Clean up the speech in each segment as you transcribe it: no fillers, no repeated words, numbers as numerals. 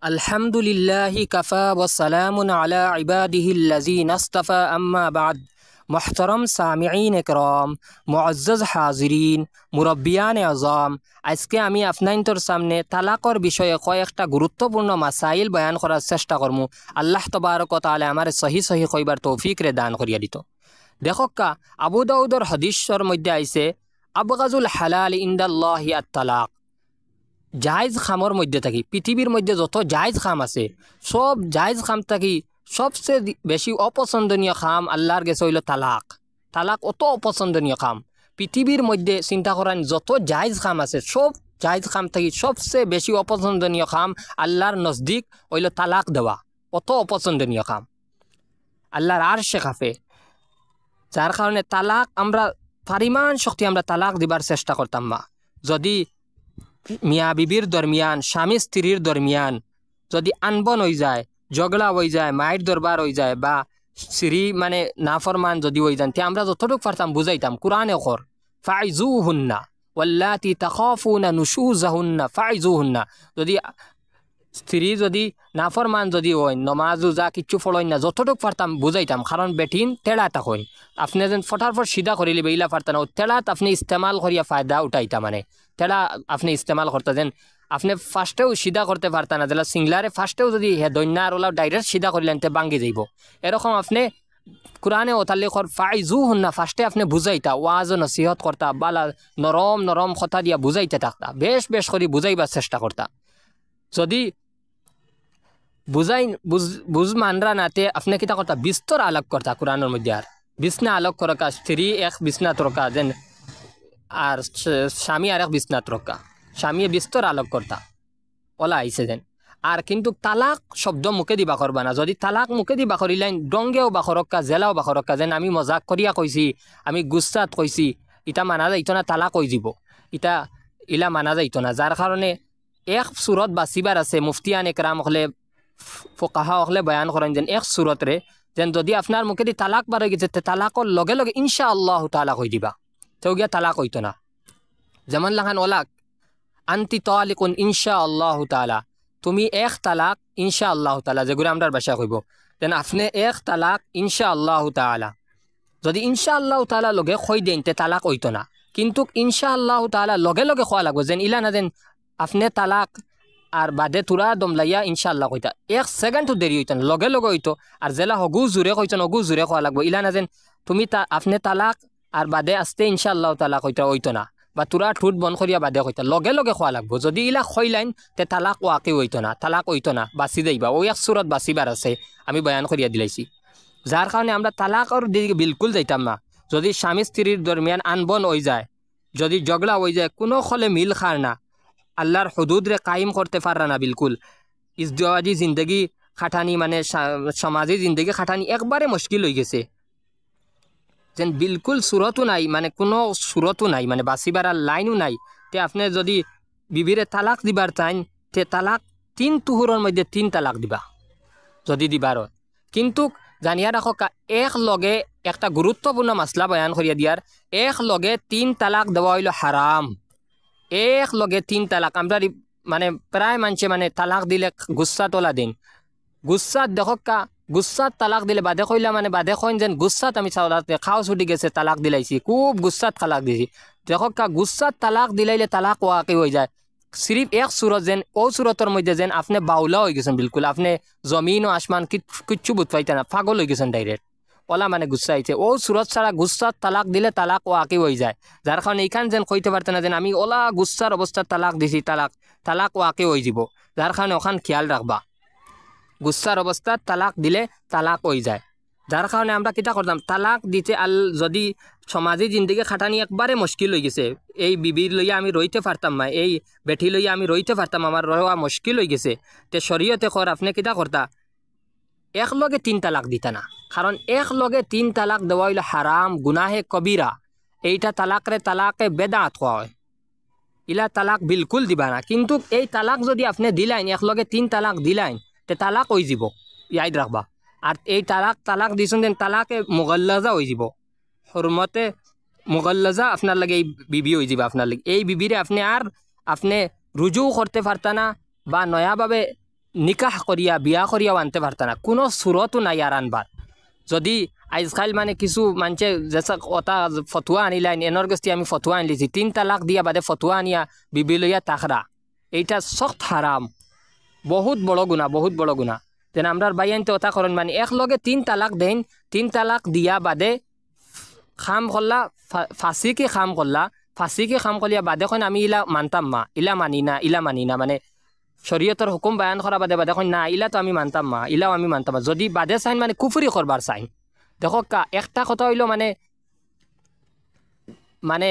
अल्हम्दुलिल्लाहि Kaffa वस्सलामुन अला इबादिहिल्लज़ीना इस्तफ़ा अम्मा बाद। मोहतरम सामिईन इकराम, मुअज़्ज़ज़ हाज़िरीन, मुरब्बियान आज़ाम, আজকে আমি আপনাইন্তর সামনে তালাকর বিষয়ে কয়েকটা গুরুত্বপূর্ণ মাসাইল বয়ান করার চেষ্টা করমু। আল্লাহ তবারক ওয়া তাআলা আমার সহি সহি কইবার তৌফিক রে দান করিয়া দিত। দেখক্কা আবু দাউদর হাদিসর মধ্যে আইছে আবগাজুল হালাল ইনদাল্লাহি আত-তালাক। জায়েজ খামর মধ্যে থাকি পৃথিবীর মধ্যে যত জায়েজ খাম আছে সব জায়েজ খাম থাকি সবচেয়ে বেশি অপছন্দনীয় খাম আল্লাহর কাছে হইল তালাক। তালাক অত অপছন্দনীয় খাম পৃথিবীর মধ্যে চিন্তা করেন যত জায়েজ খাম আছে সব জায়েজ খাম থাকি সবচেয়ে বেশি অপছন্দনীয় খাম আল্লাহর নজদিক হইল তালাক দেওয়া। অত অপছন্দনীয় খাম আল্লাহর আরশে কাঁপে, যার কারণে তালাক আমরা পরিমাণ শক্তি আমরা তালাক দিবার চেষ্টা করতাম। মা যদি মিয়া বিবির দরমিয়ান স্বামী স্ত্রীর দরমিয়ান যদি আনবন হয়ে যায়, ঝগড়া হয়ে যায়, মায়ের দরবার হয়ে যায় বা স্ত্রী মানে নাফরমান যদি হয়ে যান, তে আমরা যতটুকু পারতাম বুঝাইতাম। কোরআনে কর ফাইজুহুন্না ওয়াল্লাতি তাখাফুনা নুশুজাহুন্না ফাইজুহুন্না। যদি স্ত্রী যদি নাফরমান যদি হয়, নমাজ রোজা কিচ্ছু ফলই না, যতটুকু পারতাম বুঝাইতাম। কারণ বেঠিন তেড়া তা হইন আপনি যেন ফটাফট সিধা করে লিবে ইলা পারতাম না, তেড়াত আপনি ইস্তেমাল করিয়া ফায়দা উঠাইতা। মানে তেড়া আপনি ইস্তেমাল করতে যেন আপনি ফার্স্টেও সিধা করতে পারতা না, যেটা সিংলারে ফার্স্টেও যদি হে দৈন্যার ওলা ডাইরেক্ট সিধা করিলেন তে ভাঙ্গি যাইব। এরকম আপনি কোরআনে ওতাল্লিকর ফাইজুহুন্না ফার্স্টে আপনি বুঝাইতা, ওয়াজ ও নসিহত করতা, বালা নরম নরম কথা দিয়া বুঝাইতে থাকতা, বেশ বেশ করে বুঝাইবার চেষ্টা করতা। যদি বুঝাই বুঝ মানরা নাতে আপনি কিতা করতা, বিস্তর আলোক করতা। কোরআনের মধ্যে আর বিছনা আলোক করকা, স্ত্রী এক বিছনাত রকা যেন আর স্বামী আর এক বিছনাত রকা, স্বামী বিস্তর আলোক করতা ওলা আইসে যেন। আর কিন্তু তালাক শব্দ মুখে দিবা করবা না। যদি তালাক মুখে দিবা করিলেন ডঙ্গেও বাখরক্কা, জেলাও বাখরক্কা, যেন আমি মজাক করিয়া কইছি, আমি গুস্সাত কইছি, ইটা মানা যাইতো না, তালাক হয়ে যাব, ইটা ইলা মানা যাইতো না। যার কারণে এক সুরত বাঁচিবার আছে। মুফতিয়ান একরাম হলে ফোকাহা হলে বয়ান করেন যেন এক সুরতরে যেন যদি আপনার মুখে দি তালাক বার হয়ে গেছে, তালাকর লগে লগে ইনশাআল্লাহ তালাক হয়ে দিবা, তেও গিয়া তালাক হইতো না। যেমন লাখান ওলাক আন্তি তালিকুন ইনশাআল্লাহ তাআলা, তুমি এক তালাক ইনশাআল্লাহ তাআলা, যেগুলো আমরার ভাষা কইব যেন আপনি এক তালাক ইনশাআল্লাহ তাআলা। যদি ইনশাআল্লাহ তাআলা লগে কই দেন তে তালাক হইতো না, কিন্তু ইনশাআল্লাহ তাআলা লগে লগে খোয়া লাগবে। যেন ইলা না যেন আপনি তালাক আর বাদে তুরা দমলাইয়া ইনশাআল্লাহ কইতা, এক সেকেন্ডও দেরি হইতো না, লগে লগে হইতো। আর জেলা হগু জুড়ে কইতেন হগু জুড়ে খোয়া লাগবে। ইলা না যেন তুমি আপনি তালাক আর বাদে আসতে ইনশাআল্লাহ তাআলা কইতা হইতো না, বা তুরা ঠুট বন করিয়া বাদে কইতা, লগে লগে খোয়া লাগবো। যদি ইলা খইলাইন তে তালাক ওয়াকি হইতো না, তালাক হইতো না, বাঁচি যাইবা। ওই এক সুরত বাঁচিবার আছে, আমি বয়ান করিয়া দিলাইছি। যার কারণে আমরা তালাকর দিকে বিলকুল যাইতাম না। যদি স্বামী স্ত্রীর দরমিয়ান আনবন হয়ে যায়, যদি ঝগড়া হয়ে যায়, কোনো খলে মিল খার না, আল্লাহর হুদুদ রে কায়েম করতে পারা না, বিলকুল ইজদিওয়াজি জিন্দগি খাটানি মানে সমাজে জিন্দগি খাটানি একবারে মুশকিল হয়ে গেছে। যেন বিলকুল সুরতও নাই, মানে কোনো সুরতও নাই, মানে বাঁচিবার আর লাইনও নাই। তে আপনি যদি বিবিরে তালাক দিবার চান, তে তালাক 3 তুহুরের মধ্যে 3 তালাক দিবা যদি দিবার হয়। কিন্তু জানিয়া রাখো এক লগে একটা গুরুত্বপূর্ণ মাসলা বয়ান করিয়া দিয়ার, এক লগে 3 তালাক দেওয়া হইল হারাম। এক লগে 3 তালাক আমরা মানে প্রায় মানুষে মানে তালাক দিলে গুচ্ছা তোলা দিন, গুচ্ছাত দেখকা গুচ্ছাত তালাক দিলে বাদে কইলা মানে বাদে কইন যেন গুচ্ছাত আমি চাওলাতে খাও ছুটি গেছে তালাক দিলাইছি, খুব গুচ্ছাত তালাক দিছি। দেখকা গুচ্ছাত তালাক দিলাইলে তালাক ওয়াকি হয়ে যায়। সিরিফ এক সুরত যেন ও সুরতর মধ্যে যেন আপনি বাউলা হয়ে গেছেন, বিলকুল আপনি জমিন ও আসমান কিচ্ছু বুঝ পাইতে না, পাগল হয়ে গেছেন ডাইরেক্ট, ওলা মানে গুচ্ছা আইছে। ও সুরত ছাড়া গুচ্ছাত তালাক দিলে তালাক ওয়াকি হয়ে যায়। যার কারণে এইখান যেন কইতে পারতেন না যেন আমি ওলা গুচ্ছার অবস্থার তালাক দিছি, তালাক ওয়াকি হয়ে যাব। যার কারণে ওখান খেয়াল রাখবা, গুচ্ছার অবস্থাত তালাক দিলে তালাক হয়ে যায়। যার কারণে আমরা কিতা করতাম, তালাক দিতে যদি সমাজে জিন্দগি খাটানি একবারে মুশকিল হয়ে গেছে, এই বিবির লইয়া আমি রইতে পারতাম না, এই বেঠি লইয়া আমি রইতে পারতাম, আমার রওয়া মুশকিল হয়ে গেছে, তে শরীয়তে কর আপনি কিতা করতা, এক লগে 3 তালাক দিতা না। কারণ এক লগে 3 তালাক দেওয়া হইল হারাম, গুনাহে কবিরা। এইটা তালাকে বেদাত হয়, ইলা তালাক বিলকুল দিবা না। কিন্তু এই তালাক যদি আপনি দিলাইন, এক লগে 3 তালাক দিলাইন, তে তালাক হয়ে যাব, ইয়াদ রাখবা। আর এই তালাক দিছেন যেন তালাকে মুগল্লাজা হয়ে যাব, হরমতে মুগল্লাজা আপনার লাগে এই বিবি হয়ে যাব। আপনার লাগে এই বিবিরে আপনি রুজু করতে পারতা না, বা নয়াভাবে নিকাহ করিয়া বিয়া করিয়াও আনতে পারত না, কোনো সুরতও নাই আর আনবার। যদি আজকাল মানে কিছু মানুষে যেসা ওটা ফতুয়া আনিলাইন, এনর গোষ্ঠী আমি ফতুয়া আনলিছি 3 তালাক দিয়া বাদে ফতুয়া আনিয়া বিবি লইয়া তাকরা, এইটা সখ্ত হারাম, বহুত বড় গুণা, বহুত বড় গুণা। তেন আমরার বাইয়ানতে ওটা করেন মানে একলগে 3 তালাক দেন, 3 তালাক দিয়া বাদে খাম করলা, ফাঁসিকে খাম করলা, ফাঁসিকে খাম করলিয়া বাদে কইন আমি ইলা মানতাম মা, ইলা মানি না, ইলা মানি না, মানে শরীয়তর হুকুম বায়ান করা বাদে বাদে কইন না ইলা তো আমি মানতাম মা, ইলাও আমি মানতাম মা। যদি বাদে চাইন মানে কুফরি করবার চাইন, দেখো একটা কথা হইল মানে মানে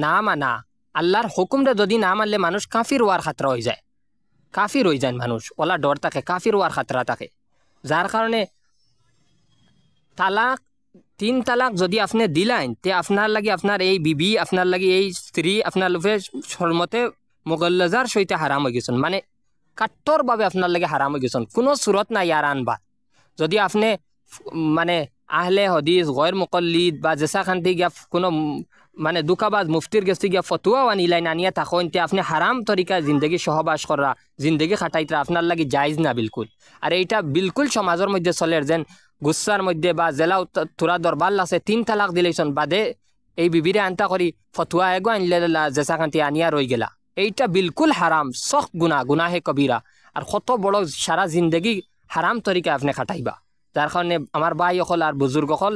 না মানা আল্লাহর হুকুমটা যদি না মানলে মানুষ কাফির হওয়ার খাতরা হয়ে যায়, কাফির হয়ে যায় মানুষ, ওলা ডর থাকে, কাফির হওয়ার খাতরা থাকে। যার কারণে তালাক 3 তালাক যদি আপনি দিলেন তে আপনার লাগি আপনার এই বিবি, আপনার লাগি এই স্ত্রী আপনার লোভে সরমতে মোগল্লাজার সহিত হারাম হয়ে গেছেন, মানে কাট্টরভাবে আপনার লাগে হারাম হয়ে গেছেন, কোনো সুরত নাই আর আনবা। যদি আপনি মানে আহলে হদিস গয়ের মুকল্লিদ বা জেসা খান্তি গিয়া কোনো মানে দুকাবাজ মুফতির গেছে গিয়া ফতুয়া আনিলাই আনিয়া তখন তে আপনি হারাম তরিকা জিন্দগি সহবাস করা, জিন্দগি খাটাইতরা আপনার লাগি জায়জ না বিলকুল। আর এইটা বিলকুল সমাজের মধ্যে চলে, যেন গুচ্ছার মধ্যে বা জেলাও তোরা দরবার আছে 3 তালাক দিলেইছন বাদে এই বিবিরে আনতা করি ফতুয়া এগো আনলে জেসা খান্তি আনিয়া রই গেলা, এইটা বিলকুল হারাম, সখ্ত গুনাহ, গুনাহে কবিরা। আর কত বড় সারা জিন্দগি হারাম তরিকা আপনি খাটাইবা। যার কারণে আমার ভাই হল আর বুজুর্গ হল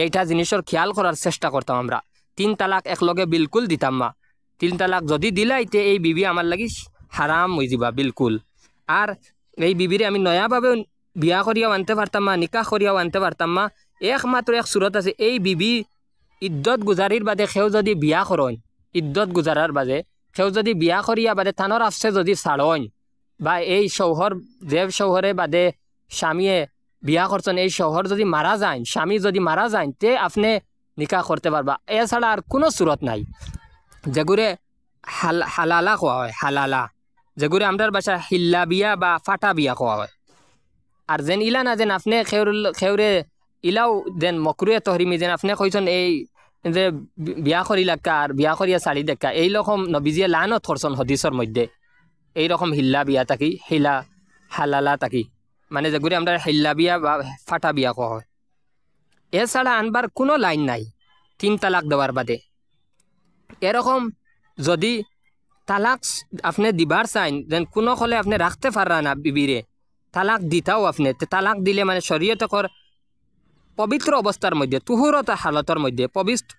এইটা জিনিসের খেয়াল করার চেষ্টা করতাম। আমরা 3 তালাক একলগে বিলকুল দিতাম না। 3 তালাক যদি দিলাইতে এই বিবি আমার লাগি হারাম হয়ে যাবা বিলকুল। আর এই বিবিরে আমি নয়াভাবে বিয়া করিয়াও আনতে পারতাম না, নিকাহ করিয়াও আনতে পারতাম না। একমাত্র এক সুরত আছে, এই বিবি ইদ্যত গুজারির বাদে সেও যদি বিয়া করেন, ইদ্যত গুজারার বাদে সেও যদি বিয়া করিয়া বাদে থানোর আফসে যদি ছাড়ন, বা এই শহর যে শহরে বাদে স্বামীয়ে বিয়া করছেন এই শহর যদি মারা যায়, স্বামী যদি মারা যায়, তে আপনি নিকাহ করতে পারবা। এছাড়া আর কোনো সুরত নাই। যেগুলো হালালা কোয়া হয়, হালালা, যেগুলো আমরার বাসায় হিল্লা বিয়া বা ফাটা বিয়া কোয়া হয়। আর যেন ইলা না যেন আপনি খেউরে ইলাও যেন মকরুয়ে তহরিমি যেন আপনি কইছেন এই যে বিয়া করিলাক্কা আর বিয়া করিয়া শাড়ি দেখা, এইরকম নবীজিয়ে লানত করছেন হদিসের মধ্যে। এইরকম হিল্লা বিয়া থাকি, হিলা হালালা থাকি, মানে যেগুলি আমরা হিল্লা বিয়া বা ফাটা বিয়া কোয়া হয়। এছাড়া আনবার কোনো লাইন নাই 3 তালাক দেওয়ার বাদে। এরকম যদি তালাক আপনি দিবার চাইন, যেন কোনো হলে আপনি রাখতে পারা না বিবিরে, তালাক দিতাও আপনি, তালাক দিলে মানে শরীয়তকর পবিত্র অবস্থার মধ্যে, তুহুরত হালতর মধ্যে,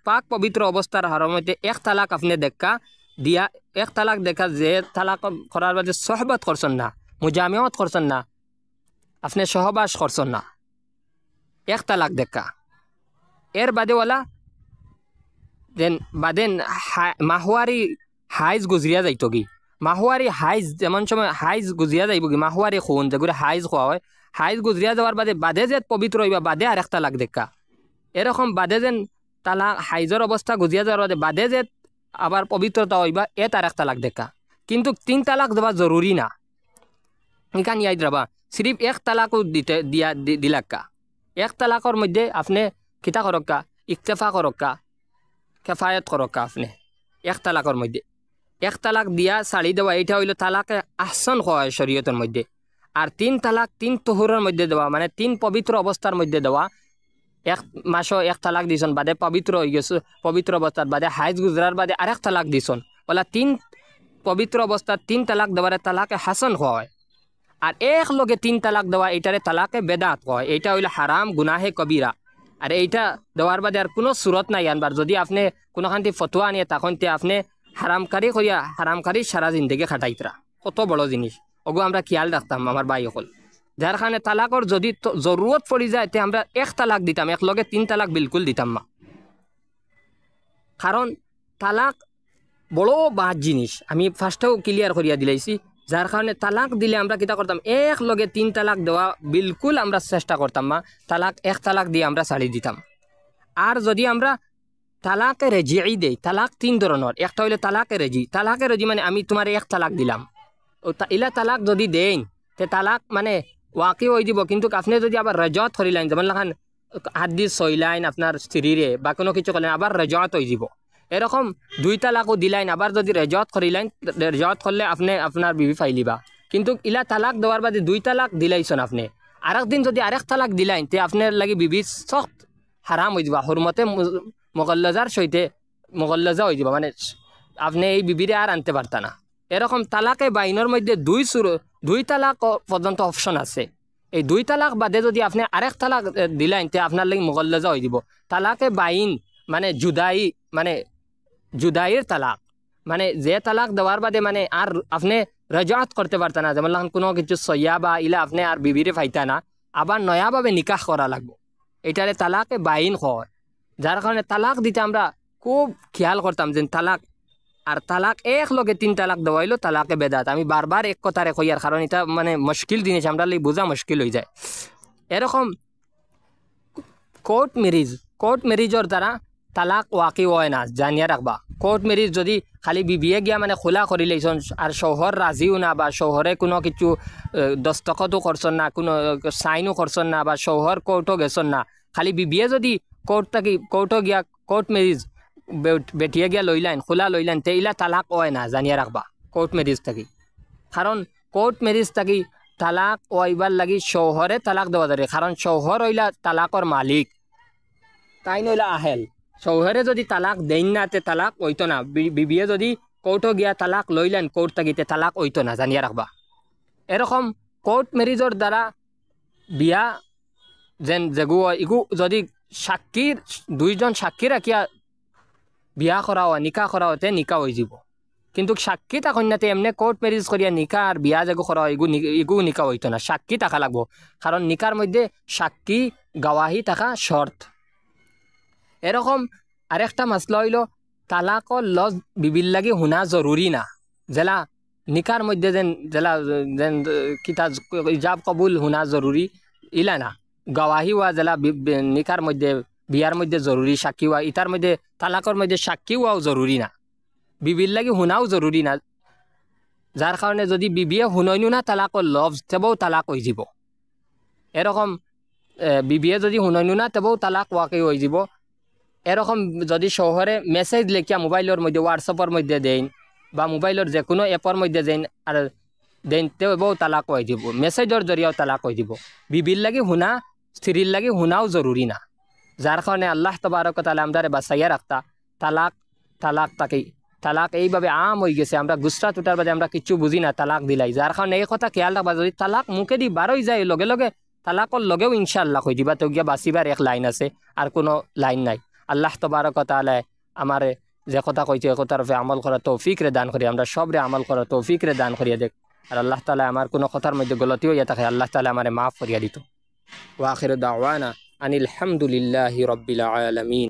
পাক পবিত্র অবস্থার হারের মধ্যে 1 তালাক আপনি দেখা দিয়া, 1 তালাক দেখা যে তালাক করার বাদে সহবত করছেন না, মুজামিয়ত করছেন না, আপনি সহবাস করছেন না, 1 তালাক দেখা। এর বাদেওয়ালা দেন বাদেন মাহওয়ারি হাইজ গুজরিয়া যাইত কি, মাহওয়ারি হাইজ যেমন সময় হাইজ গুজরিয়া যাইব কি, মাহওয়ারি খুন যেগুলো হাইজ খোয়া হয়, হাইজ গুজরিয়া যাওয়ার বাদে যে পবিত্র হইবা বাদে আর 1 তালাক দেখা। এরকম বাদে যেন তালাক হাইজর অবস্থা গুজিয়া যাওয়ার বাদে যে আবার পবিত্রতা হইবা তার 1 তালাক দেখা। কিন্তু 3 তালাক দেওয়া জরুরি না, এখান ইয়াদ রাবা, সিরিফ 1 তালাকও দিলাক্কা। 1 তালাকর মধ্যে আপনি কিতা করক্কা, ইকতেফা করক্কা, কেফায়ত করক্কা। আপনি 1 তালাকর মধ্যে 1 তালাক দিয়া ছাড়ি দেওয়া, এইটা হইল তালাকে আহসান হওয়া হয় শরীয়তের মধ্যে। আর 3 তালাক 3 তুহুরের মধ্যে দেওয়া, মানে 3 পবিত্র অবস্থার মধ্যে দেওয়া। 1 মাসও 1 তালাক দিছন বাদে পবিত্র হয়ে গেছে, পবিত্র অবস্থার বাদে হাইজ গুজরার বাদে আর 1 তালাক দিছন, ওলা 3 পবিত্র অবস্থার 3 তালাক দেওয়ারে তালাকে হাসান হওয়া হয়। আর এক লগে 3 তালাক দেওয়া এইটারে তালাকে বেদাত হয়, এইটা হইল হারাম, গুনাহে কবিরা। আর এইটা দেওয়ার বাদে আর কোনো সুরত নাই আনবার। যদি আপনি কোনোখানটি ফতুয়া আনিয়ে তখন আপনি হারামকারী করিয়া হারামকারী সারা জিন্দগি খাটাইতরা, কত বড় জিনিস, ওগো আমরা খেয়াল রাখতাম আমার ভাই সকল। যার কারণে তালাকর যদি জরুরত পড়ি যায় তে আমরা 1 তালাক দিতাম, এক লগে 3 তালাক বিলকুল দিতাম না। কারণ তালাক বড় বাদ জিনিস, আমি ফার্স্টেও ক্লিয়ার করিয়া দিলাইছি। যার কারণে তালাক দিলে আমরা কিতা করতাম, এক লগে 3 তালাক দেওয়া বিলকুল আমরা চেষ্টা করতাম না। তালাক 1 তালাক দিয়ে আমরা ছাড়ি দিতাম। আর যদি আমরা তালাকে রেজিই দেই, তালাক 3 ধরনের, একটা হইলে তালাকে রেজি। তালাকে রেজি মানে আমি তোমার 1 তালাক দিলাম, ইলা তালাক যদি দেন তে তালাক মানে ওয়াকি হয়ে যাব। কিন্তু আপনি যদি আবার রেজত করিলেন, যেমন লাখান হাদিস সইলাইন আপনার স্ত্রীরে বা কোনো কিছু করলেন, আবার রেজত হয়ে যাব। এরকম 2 তালাকও দিলাইন, আবার যদি রেজত করিলেন, রেজত করলে আপনি আপনার বিবি ফাইলিবা। কিন্তু ইলা তালাক দেওয়ার বাদে 2 তালাক দিলাইছেন আপনি আরেক দিন যদি আরেক তালাক দিলাইন তে আপনার লাগি বিবি সখ্ত হারাম হয়ে যাবা হুরমতে মুগল্লাজার সইতে মুগল্লাজা হয়ে যাবা মানে আপনি এই বিবিরে আর আনতে পারতা না এরকম তালাকে বাইনের মধ্যে 2 তালাক পর্যন্ত অপশন আছে এই 2 তালাক বাদে যদি আপনি আরেক তালাক দিলাইন তে আপনার লাগি মুগল্লাজা হয়ে যাব তালাকে বাইন মানে জুদাইয়ের তালাক মানে যে তালাক দেওয়ার বাদে মানে আর আপনি রাজাত করতে পারতা না যেমন কোনো কিছু সইয়া বা ইলা আপনি আর বিবিরে পাইতা না আবার নয়াভাবে নিকাহ করা লাগবে এটারে তালাকে বাইন হয় যার কারণে তালাক দিতে আমরা খুব খেয়াল করতাম যে তালাক আর তালাক এক লগে 3 তালাক দেওয়াইলো তালাকে বেদাত আমি বারবার এক কথারে কইয়ার কারণ এটা মানে মুশকিল জিনিস আমরা বোঝা মুশকিল হয়ে যায় এরকম কোর্ট ম্যারেজর দ্বারা তালাক ওয়াকি হয় না জানিয়া রাখবা কোর্ট ম্যারেজ যদি খালি বিবিয়ে গিয়া মানে খোলা করিলেইছন আর শহর রাজিও না বা শহরে কোনো কিছু দস্তখতও করছন না কোনো সাইনও করছন না বা শহর কোর্টও গেছন না খালি বিবিয়ে যদি কোর্টও গিয়া কোর্ট ম্যারেজ বেটিয়ে গিয়া লইলাইন খোলা লইলাইন তে ইলা তালাক হয় না জানিয়া রাখবা কোর্ট ম্যারেজ থাকি কারণ কোর্ট ম্যারেজ থাকি তালাক ওইবার লাগি শহরে তালাক দেওয়া যাবে কারণ শহর হইলা তালাকর মালিক তাই নইলা আহেল শহরে যদি তালাক দেন না তে তালাক হইতো না বিবিয়ে যদি কোর্টও গিয়া তালাক লইলেন কোর্ট থাকিতে তালাক হইতো না জানিয়া রাখবা এরকম কোর্ট ম্যারেজর দ্বারা বিয়া যেন যেগু ইগু যদি সাক্ষীর 2 জন সাক্ষী রাখিয়া বিয়া করা হয় নিকাহ করা হতে নিকাহ হয়ে যাব কিন্তু সাক্ষী থাকুন না এমনি কোর্ট ম্যারেজ করিয়া নিকাহ আর বিয়া যেগু করা হয় ইগু নিকাহ হইতো না সাক্ষী থাকা লাগবো কারণ নিকার মধ্যে সাক্ষী গাওয়াহি থাকা শর্ত এরকম আরেকটা মাসলা হইল তালাকর লজ বিবির লাগি শুনা জরুরি না জেলা নিকার মধ্যে যেন কিতা ইজাব কবুল শুনা জরুরি ইলা না গাওয়াহি হওয়া জেলা নিকার মধ্যে বিয়ার মধ্যে জরুরি সাক্ষী হওয়া ইটার মধ্যে তালাকর মধ্যে সাক্ষী হওয়াও জরুরি না বিবির লাগি শুনাও জরুরি না যার কারণে যদি বিবিয়ে শুনইনো না তালাকর লফ তেবও তালাক হয়ে যাব এরকম বিবিয়ে যদি শুনইনো না তেবও তালাক ওয়াকি হয়ে যাব এরকম যদি শহরে মেসেজ লেখিয়া মোবাইলের মধ্যে হোয়াটসঅ্যাপের মধ্যে দেন বা মোবাইলের যে কোনো অ্যাপের মধ্যে দেন আর দেন তেও তালাক হয়ে যাব মেসেজের জরিয়াও তালাক হয়ে যাব বিবির লাগি শুনা স্ত্রীর লাগি শুনাও জরুরি না যার কারণে আল্লাহ তবারক ওয়া তাআলা আমাদের বাঁচাইয়া রাখতা তালাক এইভাবে আম হয়ে গেছে আমরা গুসরা টুটার বাদে আমরা কিছু বুঝি না তালাক দিলাই যার কারণে এই কথা খেয়াল রাখবা যদি তালাক মুখে দি বারোই যায় লগে লগে তালাকর লগেও ইনশাআল্লাহ হয়ে দিবা তো গিয়া বাঁচিবার এক লাইন আছে আর কোনো লাইন নাই আল্লাহ তবারক ওয়া তাআলা আমার যে কথা কইছে এই কথার উপরে আমল করা তৌফিক রে দান করি আমরা সবরে আমল করা তৌফিক রে দান করিয়া দেখ আর আল্লাহ তাআলা আমার কোনো কথার মধ্যে গলতি হইয়া থাকে আল্লাহ তাআলা আমারে মাফ করিয়া দিত ওয়া আখিরু দাওয়ানা আনিল হামদুলিল্লাহি রাব্বিল আলামিন।